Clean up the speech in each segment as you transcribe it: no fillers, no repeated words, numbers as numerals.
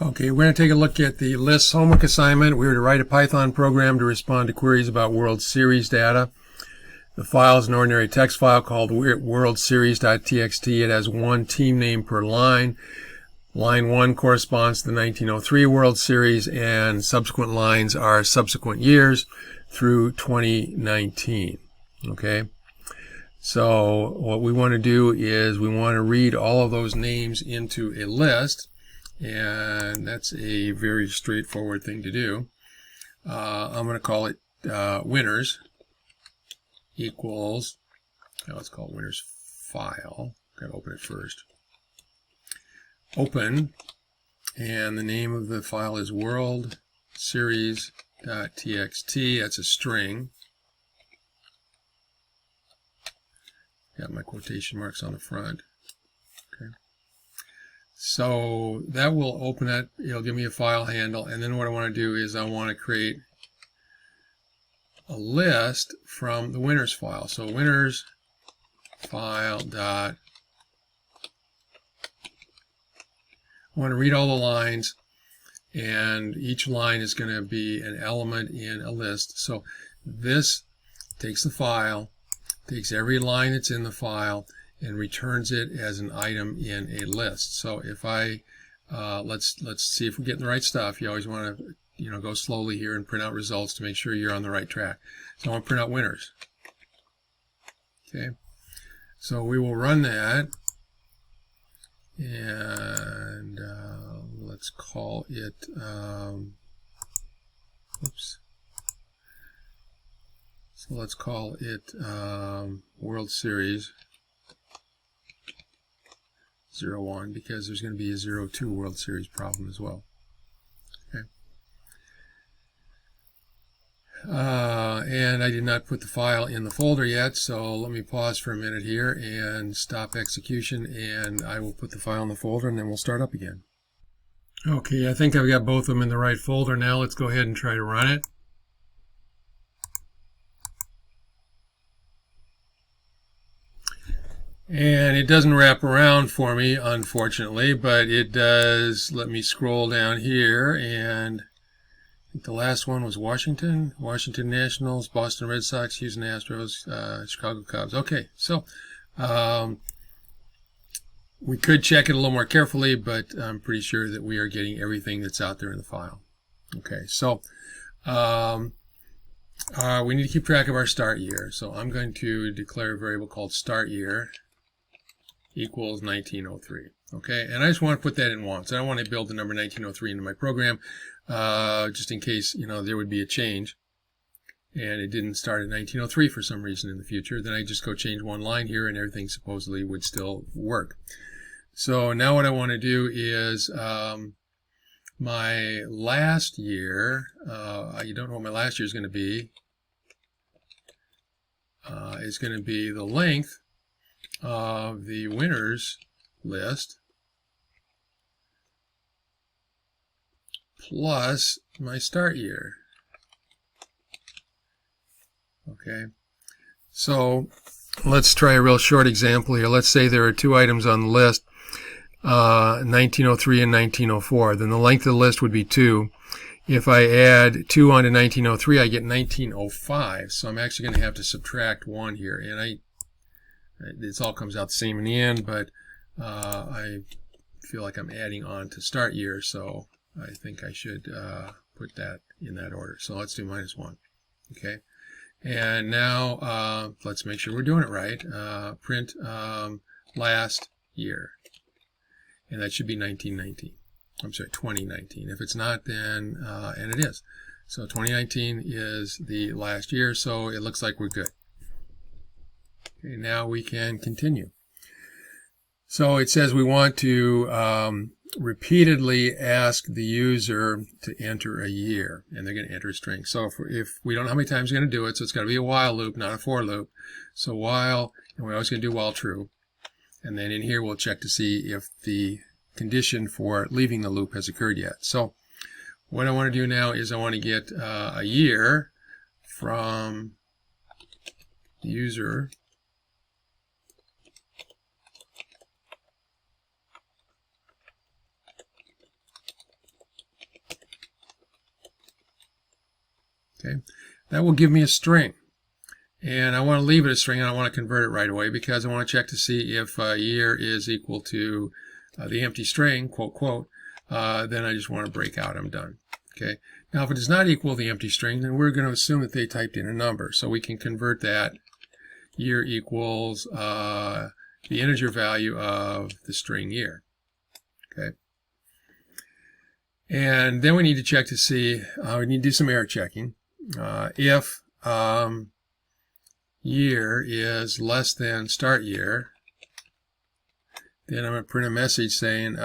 Okay, we're going to take a look at the list homework assignment. We were to write a Python program to respond to queries about World Series data. The file is an ordinary text file called worldseries.txt. It has one team name per line. Line 1 corresponds to the 1903 World Series, and subsequent lines are subsequent years through 2019. Okay, so what we want to do is we want to read all of those names into a list, and that's a very straightforward thing to do. I'm going to call it winners equals, let's call it winners file. Got to open it first. Open, and the name of the file is worldseries.txt. That's a string. Got my quotation marks on the front. Okay. So that will open it. It'll give me a file handle, and then what I want to do is I want to create a list from the winners file. So winners file dot. I want to read all the lines, and each line is going to be an element in a list. So this takes the file, takes every line that's in the file, and returns it as an item in a list. So if I let's see if we're getting the right stuff. You always want to go slowly here and print out results to make sure you're on the right track. So I want to print out winners. Okay, so we will run that. And let's call it so let's call it World Series 01, because there's going to be a 02 World Series problem as well. Okay. And I did not put the file in the folder yet, so let me pause for a minute here and stop execution, and I will put the file in the folder, and then we'll start up again. Okay, I think I've got both of them in the right folder now. Let's go ahead and try to run it. And it doesn't wrap around for me, unfortunately, but it does let me scroll down here, and the last one was Washington Nationals, Boston Red Sox, Houston Astros, Chicago Cubs. Okay, so we could check it a little more carefully, but I'm pretty sure that we are getting everything that's out there in the file. Okay, so we need to keep track of our start year. So I'm going to declare a variable called start year equals 1903. Okay, and I just want to put that in once. I don't want to build the number 1903 into my program, just in case there would be a change and it didn't start at 1903 for some reason in the future. Then I just go change one line here, and everything supposedly would still work. So now what I want to do is my last year. You don't know what my last year is going to be. It's going to be the length of the winners list plus my start year. Okay, so let's try a real short example here. Let's say there are two items on the list, 1903 and 1904. Then the length of the list would be 2. If I add 2 onto 1903, I get 1905. So I'm actually going to have to subtract 1 here, and this all comes out the same in the end, but I feel like I'm adding on to start year, so I think I should put that in that order. So let's do -1. Okay, and now let's make sure we're doing it right. Print last year, and that should be 1919. I'm sorry, 2019. If it's not, then and it is. So 2019 is the last year, so it looks like we're good. Okay, now we can continue. So it says we want to repeatedly ask the user to enter a year, and they're going to enter a string. So if we don't know how many times we're going to do it, so it's got to be a while loop, not a for loop. So while, and we're always going to do while true. And then in here we'll check to see if the condition for leaving the loop has occurred yet. So what I want to do now is I want to get a year from the user Okay, that will give me a string. And I want to leave it a string, and I want to convert it right away because I want to check to see if year is equal to the empty string, quote, quote. Then I just want to break out. I'm done. Okay. Now, if it does not equal the empty string, then we're going to assume that they typed in a number. So we can convert that. Year equals the integer value of the string year. Okay. And then we need to check to see, we need to do some error checking. If year is less than start year, then I'm going to print a message saying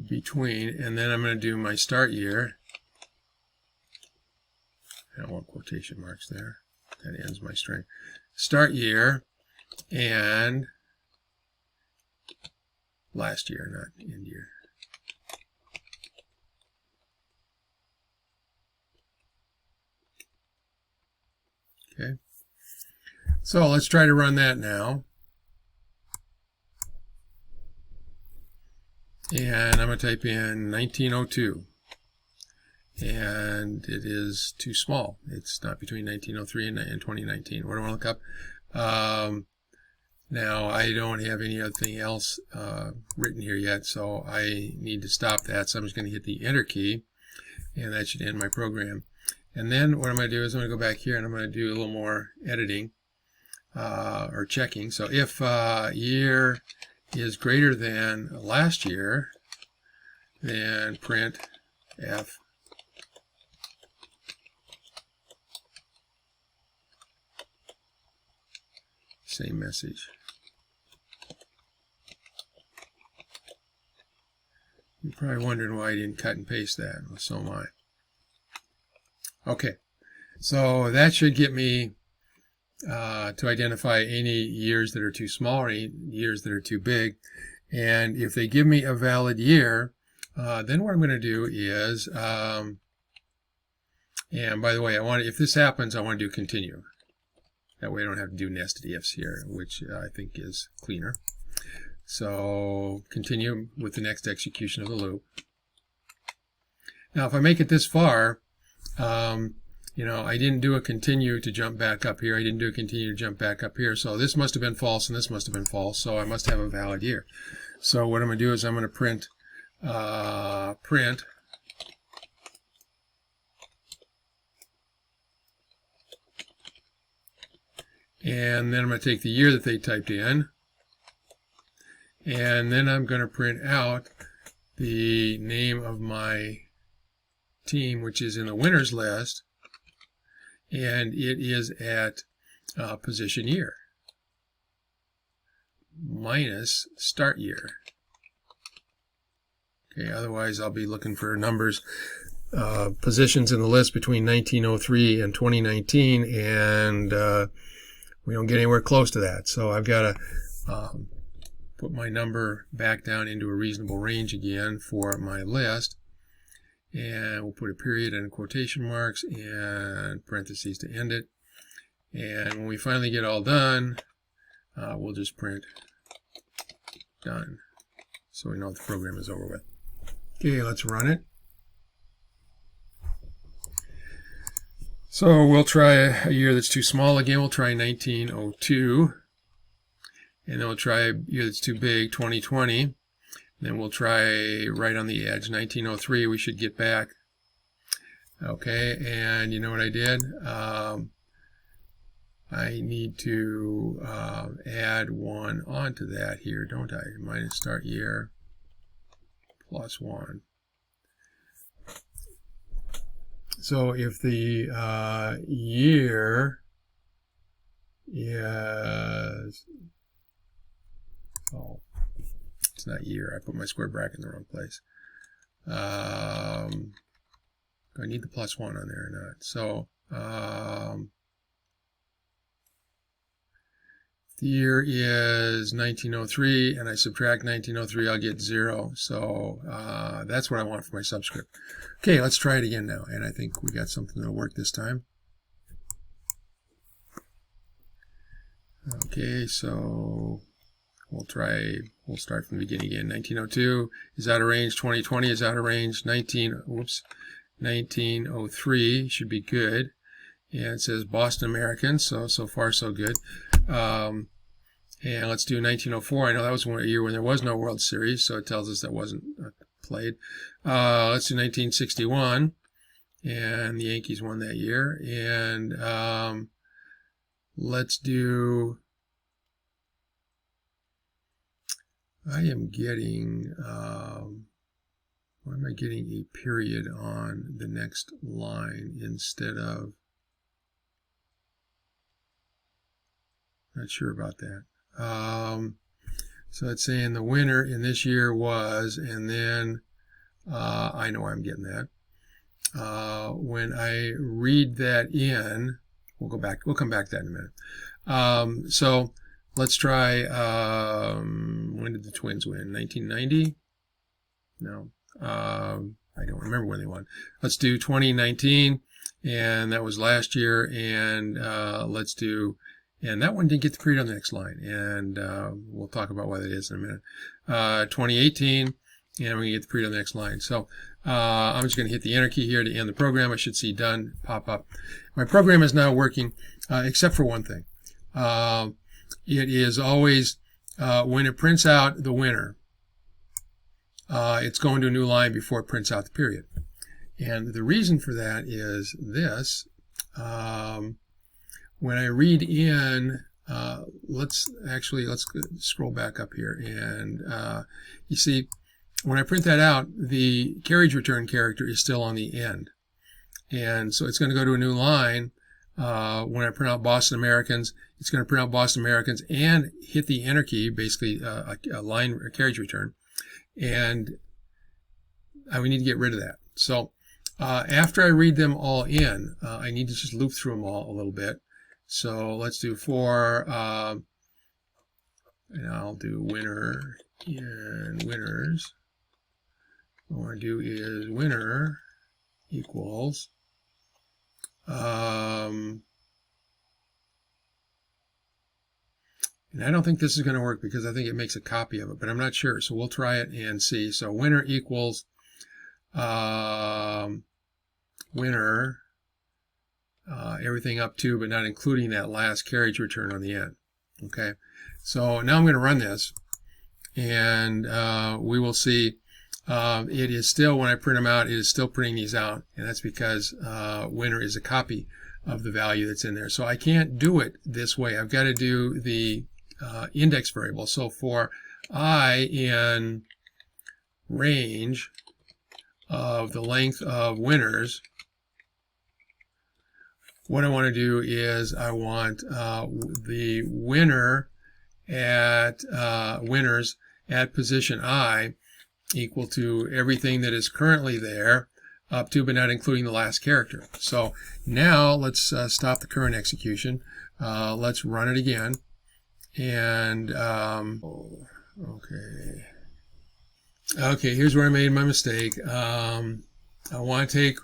between, and then I'm going to do my start year. I don't want quotation marks there. That ends my string. Start year and last year, not end year. Okay. So let's try to run that now. And I'm going to type in 1902. And it is too small. It's not between 1903 and 2019. What do I want to look up? Now, I don't have anything else written here yet, so I need to stop that. So I'm just going to hit the Enter key, and that should end my program. And then what I'm going to do is I'm going to go back here, and I'm going to do a little more editing or checking. So if year is greater than last year, then print F. Same message. You're probably wondering why I didn't cut and paste that. Well, so am I. Okay, so that should get me to identify any years that are too small or any years that are too big. And if they give me a valid year, then what I'm going to do is, and by the way, if this happens, I want to do continue. That way I don't have to do nested ifs here, which I think is cleaner. So continue with the next execution of the loop. Now, if I make it this far, you know, I didn't do a continue to jump back up here. I didn't do a continue to jump back up here. So this must have been false, and this must have been false. So I must have a valid year. So what I'm going to do is I'm going to print and then I'm going to take the year that they typed in, and then I'm going to print out the name of my team, which is in the winners list, and it is at position year minus start year. Okay, otherwise I'll be looking for numbers, positions in the list between 1903 and 2019, and we don't get anywhere close to that. So I've got to put my number back down into a reasonable range again for my list. And we'll put a period and quotation marks and parentheses to end it. And when we finally get all done, we'll just print done. So we know the program is over with. Okay, let's run it. So we'll try a year that's too small again. We'll try 1902. And then we'll try a year that's too big, 2020. Then we'll try right on the edge, 1903. We should get back. Okay, and you know what I did? I need to add one onto that here, don't I? Minus start year plus 1. So if the year is, oh, it's not year. I put my square bracket in the wrong place. Do I need the plus 1 on there or not? So the year is 1903, and I subtract 1903, I'll get 0. So that's what I want for my subscript. Okay, let's try it again now, and I think we got something that'll work this time. Okay, so We'll start from the beginning again. 1902 is out of range. 2020 is out of range. 1903 should be good. And it says Boston Americans, so far so good. And let's do 1904. I know that was a year when there was no World Series, so it tells us that wasn't played. Let's do 1961, and the Yankees won that year. And let's do... I am getting, why am I getting a period on the next line instead of, not sure about that. So it's saying the winner in this year was, and then I know I'm getting that. When I read that in, we'll come back to that in a minute. So let's try, when did the Twins win? 1990? No. I don't remember when they won. Let's do 2019, and that was last year, and let's do, and that one didn't get the period on the next line, and we'll talk about why that is in a minute. 2018, and we get the period on the next line. So I'm just going to hit the enter key here to end the program. I should see done pop up. My program is now working, except for one thing. It is always, when it prints out the winner, it's going to a new line before it prints out the period. And the reason for that is this. When I read in, let's scroll back up here. And you see, when I print that out, the carriage return character is still on the end. And so it's going to go to a new line. When I print out Boston Americans, it's going to print out Boston Americans and hit the enter key, basically a carriage return. And we need to get rid of that. So after I read them all in, I need to just loop through them all a little bit. So let's do for, and I'll do winner and winners. What I want to do is winner equals, and I don't think this is going to work because I think it makes a copy of it, but I'm not sure. So we'll try it and see. So winner equals winner, everything up to, but not including that last carriage return on the end. Okay. So now I'm going to run this, and we will see. It is still, when I print them out, it is still printing these out, and that's because winner is a copy of the value that's in there. So I can't do it this way. I've got to do the index variable. So for I in range of the length of winners, what I want to do is I want the winner at winners at position I equal to everything that is currently there up to but not including the last character. So now let's stop the current execution. Let's run it again. And okay, here's where I made my mistake. I want to take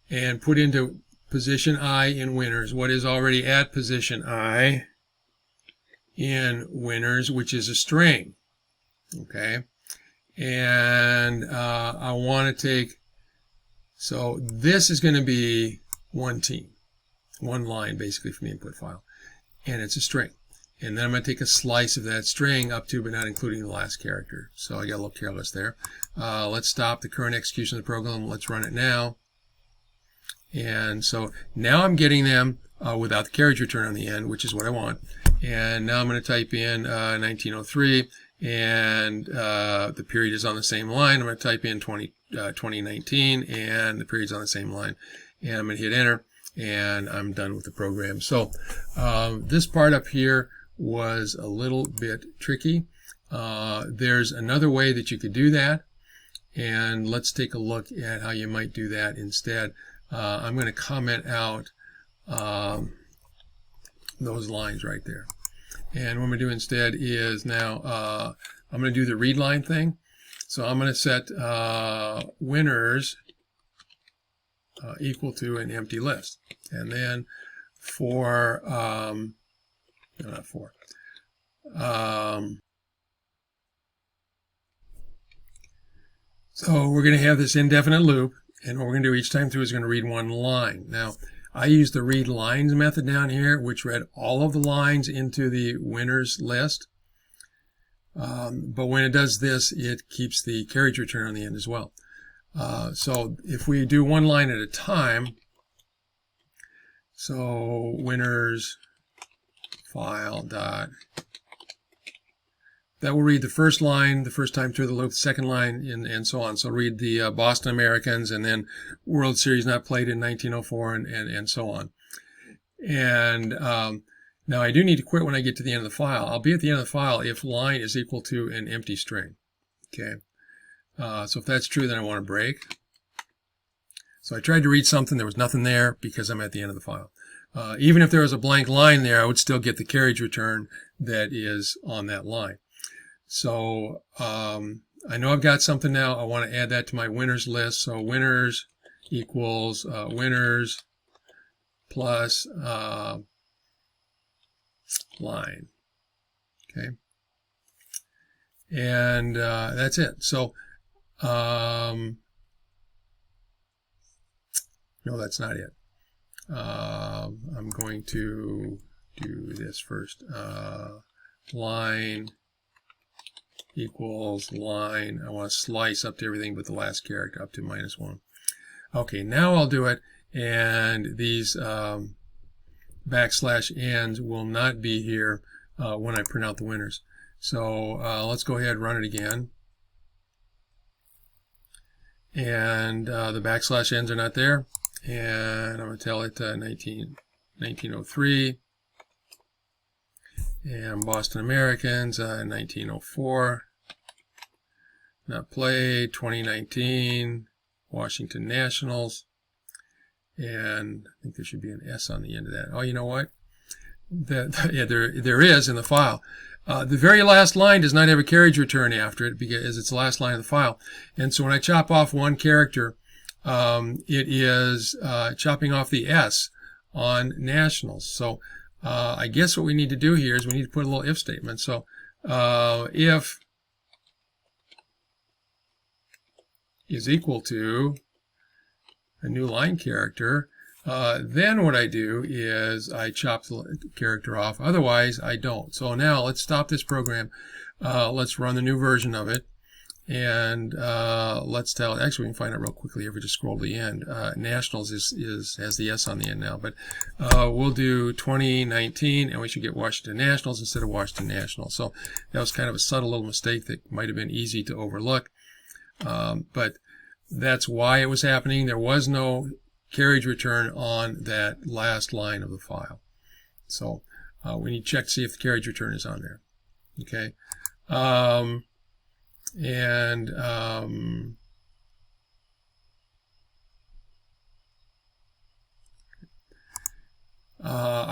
and put into position I in winners what is already at position I in winners, which is a string. Okay. And I want to take, so this is going to be one team, one line basically from the input file, and it's a string. And then I'm going to take a slice of that string up to but not including the last character. So I got a little careless there. Let's stop the current execution of the program. Let's run it now. And so now I'm getting them without the carriage return on the end, which is what I want. And now I'm going to type in 1903. And the period is on the same line. I'm going to type in 2019, and the period's on the same line. And I'm going to hit enter, and I'm done with the program. So this part up here was a little bit tricky. There's another way that you could do that, and let's take a look at how you might do that instead. I'm going to comment out those lines right there. And what I'm going to do instead is now I'm going to do the read line thing. So I'm going to set winners equal to an empty list. And then for, not for, So we're going to have this indefinite loop, and what we're going to do each time through is going to read one line. Now, I use the read lines method down here, which read all of the lines into the winners list. But when it does this, it keeps the carriage return on the end as well. So if we do one line at a time, so winners file dot, that will read the first line the first time through the loop, the second line, and so on. So read the Boston Americans, and then World Series not played in 1904, and so on. And now I do need to quit when I get to the end of the file. I'll be at the end of the file if line is equal to an empty string. Okay. So if that's true, then I want to break. So I tried to read something. There was nothing there because I'm at the end of the file. Even if there was a blank line there, I would still get the carriage return that is on that line. So I know I've got something now. I want to add that to my winners list. So winners equals winners plus line. Okay. And that's it. So no, that's not it. I'm going to do this first. Line equals line. I want to slice up to everything but the last character up to -1. Okay, now I'll do it, and these backslash ands will not be here when I print out the winners. So let's go ahead and run it again. And the backslash ends are not there. And I'm going to tell it 1903. And Boston Americans, 1904. Not played, 2019. Washington Nationals. And I think there should be an S on the end of that. Oh, you know what? Yeah, there is in the file. The very last line does not have a carriage return after it because it's the last line of the file. And so when I chop off one character, it is chopping off the S on Nationals. So I guess what we need to do here is we need to put a little if statement. So if is equal to a new line character, then what I do is I chop the character off. Otherwise, I don't. So now let's stop this program. Let's run the new version of it. And let's tell, actually we can find out real quickly if we just scroll to the end. Nationals has the S on the end now, but we'll do 2019 and we should get Washington Nationals instead of Washington Nationals. So that was kind of a subtle little mistake that might have been easy to overlook. But that's why it was happening. There was no carriage return on that last line of the file. So we need to check to see if the carriage return is on there. Okay. I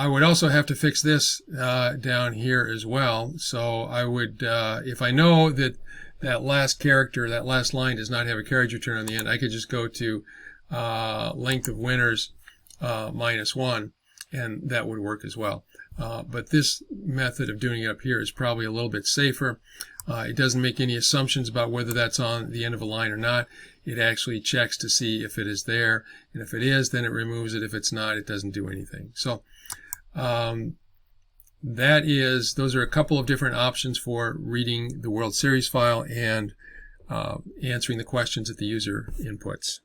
would also have to fix this down here as well. So I would, if I know that that last character, that last line does not have a carriage return on the end, I could just go to length of winners -1, and that would work as well. But this method of doing it up here is probably a little bit safer. It doesn't make any assumptions about whether that's on the end of a line or not. It actually checks to see if it is there, and if it is, then it removes it. If it's not, it doesn't do anything. So those are a couple of different options for reading the World Series file and answering the questions that the user inputs.